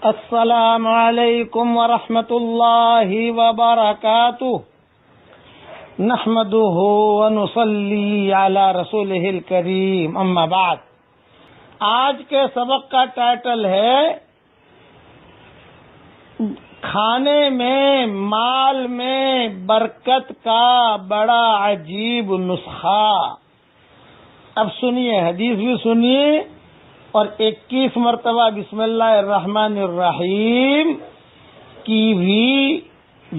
السلام علیکم ورحمۃ اللہ وبرکاتہ نحمده ونصلی علی رسولہ الکریم اما بعد۔ آج کے سبق کا ٹائٹل ہے کھانے میں مال میں برکت کا بڑا عجیب نسخہ۔ اب سنیے، حدیث بھی سنیے اور 21 مرتبہ بسم اللہ الرحمن الرحیم کی بھی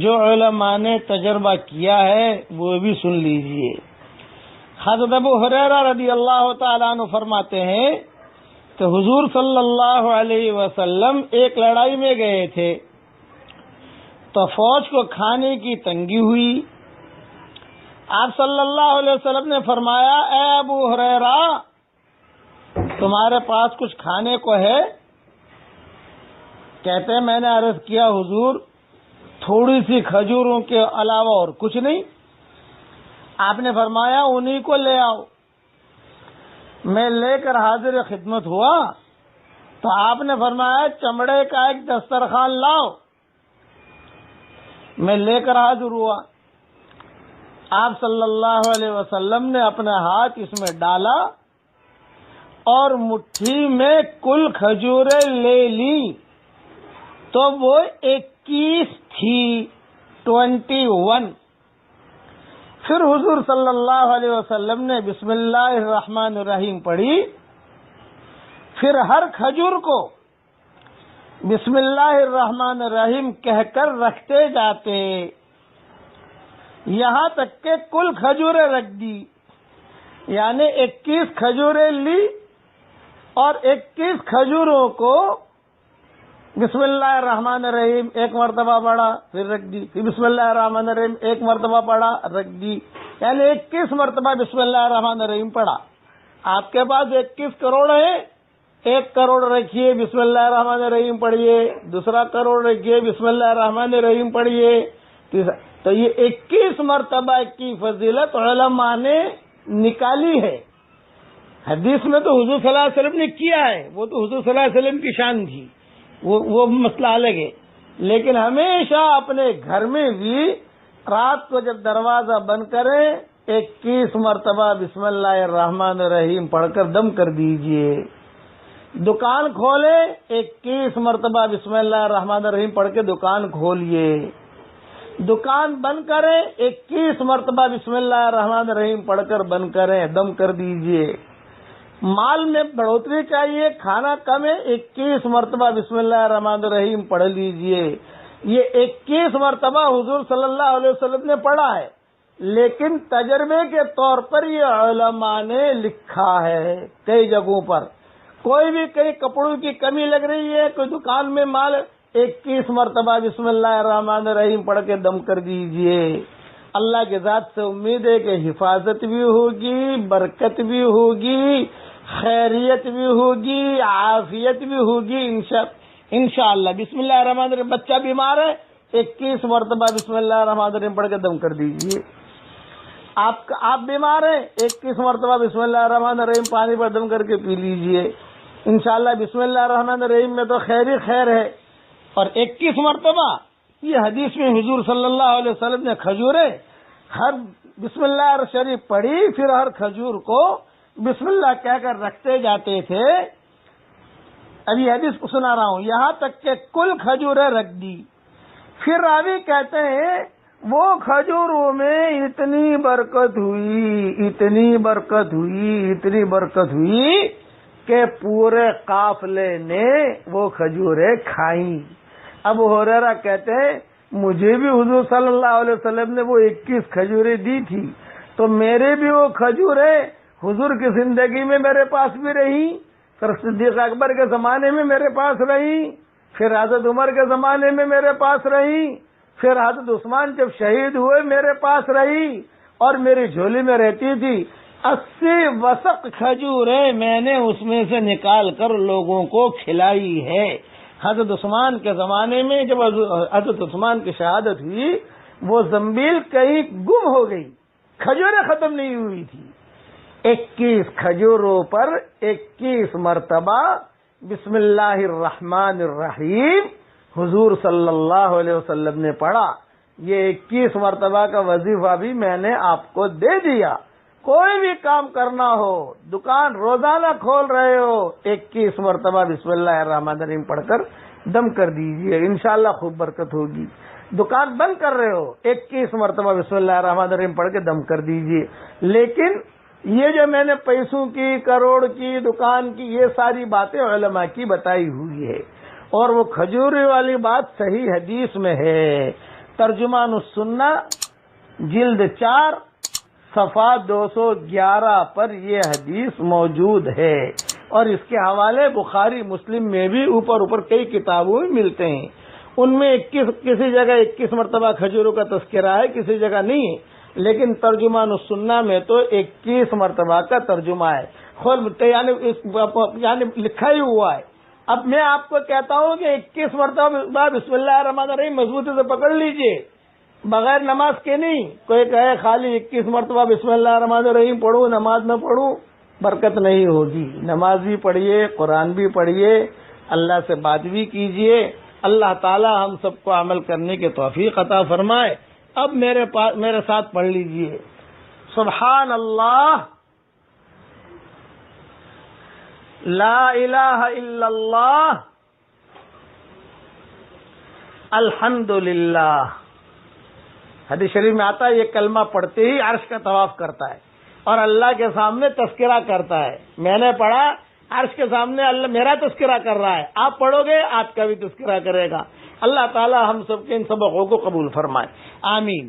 جو علماء نے تجربہ کیا ہے وہ بھی سن لیجئے۔ حضرت ابو ہریرہ رضی اللہ تعالیٰ عنہ فرماتے ہیں کہ حضور صلی اللہ علیہ وسلم ایک لڑائی میں گئے تھے تو فوج کو کھانے کی تنگی ہوئی۔ آپ صلی اللہ علیہ وسلم نے فرمایا، اے ابو ہریرہ، تمہارے پاس کچھ کھانے کو ہے؟ کہتے ہیں میں نے عرض کیا حضور تھوڑی سی کھجوروں کے علاوہ اور کچھ نہیں۔ آپ نے فرمایا انہی کو لے آؤ۔ میں لے کر حاضر خدمت ہوا تو آپ نے فرمایا چمڑے کا ایک دسترخوان لاؤ۔ میں لے کر حاضر ہوا۔ آپ صلی اللہ علیہ وسلم نے اپنا ہاتھ اس میں ڈالا اور مٹھی میں کل کھجوریں لے لی تو وہ 21 تھی، 21۔ پھر حضور صلی اللہ علیہ وسلم نے بسم اللہ الرحمن الرحیم پڑھی، پھر ہر کھجور کو بسم اللہ الرحمن الرحیم کہہ کر رکھتے جاتے، یہاں تک کہ کل کھجوریں رکھ دی، یعنی 21 کھجوریں لی اور 21 کھجوروں کو بسم اللہ الرحمن الرحیم ایک مرتبہ پڑھا پھر رکھ دی، پھر بسم اللہ الرحمن الرحیم ایک مرتبہ پڑھا رکھ دی، یعنی 21 مرتبہ بسم اللہ الرحمن الرحیم پڑھا۔ آپ کے پاس 21 کروڑ ہے، 1 کروڑ رکھیے بسم اللہ الرحمن الرحیم پڑھیے، دوسرا کروڑ رکھیے بسم اللہ الرحمن الرحیم پڑھیے، تو یہ 21 مرتبہ کی فضیلت علماء نے نکالی ہے۔ حدیث میں تو حضور صلی اللہ علیہ وسلم نے کیا ہے، وہ تو حضور صلی اللہ علیہ وسلم کی شان تھی، وہ مسئلہ الگ ہے، لیکن ہمیشہ اپنے گھر میں بھی رات کو جب دروازہ بند کریں 21 مرتبہ بسم اللہ الرحمن الرحیم پڑھ کر دم کر دیجئے۔ دکان کھولے 21 مرتبہ بسم اللہ الرحمن الرحیم پڑھ کے دکان کھولیے۔ دکان بند کریں 21 مرتبہ بسم اللہ الرحمن الرحیم پڑھ کر بند کریں، دم کر دیجئے۔ مال میں بڑھوتری چاہیے، کھانا کم ہے، 21 مرتبہ بسم اللہ الرحمن الرحیم پڑھ لیجئے۔ یہ 21 مرتبہ حضور صلی اللہ علیہ وسلم نے پڑھا ہے، لیکن تجربے کے طور پر یہ علماء نے لکھا ہے کئی جگہوں پر۔ کوئی بھی کہیں کپڑوں کی کمی لگ رہی ہے، کوئی دکان میں مال 21 مرتبہ بسم اللہ الرحمن الرحیم پڑھ کے دم کر دیجئے۔ اللہ کے ذات سے امید ہے کہ حفاظت بھی ہوگی، برکت بھی ہوگی، خیریت بھی ہوگی، عافیت بھی ہوگی انشاءاللہ۔ بسم اللہ الرحمن الرحیم، بچہ بیمار ہے 21 مرتبہ بسم اللہ الرحمن الرحیم پڑھ کے دم کر دیجئے۔ آپ بیمار ہیں 21 مرتبہ بسم اللہ الرحمن الرحیم پانی پر دم کر کے پی لیجئے۔ انشاءاللہ بسم اللہ الرحمن الرحیم میں تو خیر ہی خیر ہے۔ اور 21 مرتبہ یہ حدیث میں حضور صلی اللہ علیہ وسلم نے کھجوریں ہر بسم اللہ شریف پڑھی، پھر ہر کھجور کو بسم اللہ کہہ کر رکھتے جاتے تھے۔ ابھی حدیث کو سنا رہا ہوں، یہاں تک کہ کل کھجوریں رکھ دی۔ پھر راوی کہتے ہیں وہ کھجوروں میں اتنی برکت ہوئی، اتنی برکت ہوئی، اتنی برکت ہوئی کہ پورے قافلے نے وہ کھجوریں کھائیں۔ ابو ہریرہ کہتے ہیں مجھے بھی حضور صلی اللہ علیہ وسلم نے وہ 21 کھجوریں دی تھی، تو میرے بھی وہ کھجوریں حضور کی زندگی میں میرے پاس بھی رہی، پھر صدیق اکبر کے زمانے میں میرے پاس رہی، پھر حضرت عمر کے زمانے میں میرے پاس رہی، پھر حضرت عثمان جب شہید ہوئے میرے پاس رہی اور میری جھولی میں رہتی تھی۔ 80 وسق کھجوریں میں نے اس میں سے نکال کر لوگوں کو کھلائی ہے۔ حضرت عثمان کے زمانے میں جب حضرت عثمان کی شہادت ہوئی وہ زنبیل کہیں گم ہو گئی، کھجوریں ختم نہیں ہوئی تھی۔ 21 کھجوروں پر 21 مرتبہ بسم اللہ الرحمن الرحیم حضور صلی اللہ علیہ وسلم نے پڑھا. یہ 21 مرتبہ کا وظیفہ بھی میں نے آپ کو دے دیا. کوئی بھی کام کرنا ہو، دکان روزانہ کھول رہے ہو، 21 مرتبہ بسم اللہ الرحمن الرحیم پڑھ کر دم کر دیجئے، انشاءاللہ خوب برکت ہوگی. دکان بند کر رہے ہو، 21 مرتبہ بسم اللہ الرحمن الرحیم پڑھ کے دم کر دیجئے. لیکن یہ جو میں نے پیسوں کی، کروڑ کی، دکان کی، یہ ساری باتیں علماء کی بتائی ہوئی ہے، اور وہ کھجوری والی بات صحیح حدیث میں ہے. ترجمان السنہ جلد 4 صفحہ 211 پر یہ حدیث موجود ہے، اور اس کے حوالے بخاری مسلم میں بھی اوپر کئی کتابوں میں ملتے ہیں. ان میں کسی جگہ 21 مرتبہ کھجوروں کا تذکرہ ہے، کسی جگہ نہیں ہے، لیکن ترجمان السنہ میں تو 21 مرتبہ کا ترجمہ ہے، خود یعنی لکھا ہی ہوا ہے. اب میں آپ کو کہتا ہوں کہ 21 مرتبہ بسم اللہ الرحمن الرحیم مضبوطی سے پکڑ لیجئے، بغیر نماز کے نہیں. کوئی کہے خالی 21 مرتبہ بسم اللہ الرحمن الرحیم پڑھوں، نماز نہ پڑھوں، برکت نہیں ہوگی. نماز بھی پڑھیے، قرآن بھی پڑھیے، اللہ سے بات بھی کیجئے. اللہ تعالی ہم سب کو عمل کرنے کی توفیق عطا فرمائے. اب میرے ساتھ پڑھ لیجئے. سبحان اللہ، لا الہ الا اللہ، الحمد للہ. حدیث شریف میں آتا ہے یہ کلمہ پڑھتے ہی عرش کا طواف کرتا ہے اور اللہ کے سامنے تذکرہ کرتا ہے. میں نے پڑھا، عرش کے سامنے اللہ میرا تذکرہ کر رہا ہے، آپ پڑھو گے آپ کا بھی تذکرہ کرے گا. اللہ تعالی ہم سب کے ان سبقوں کو قبول فرمائے، آمین.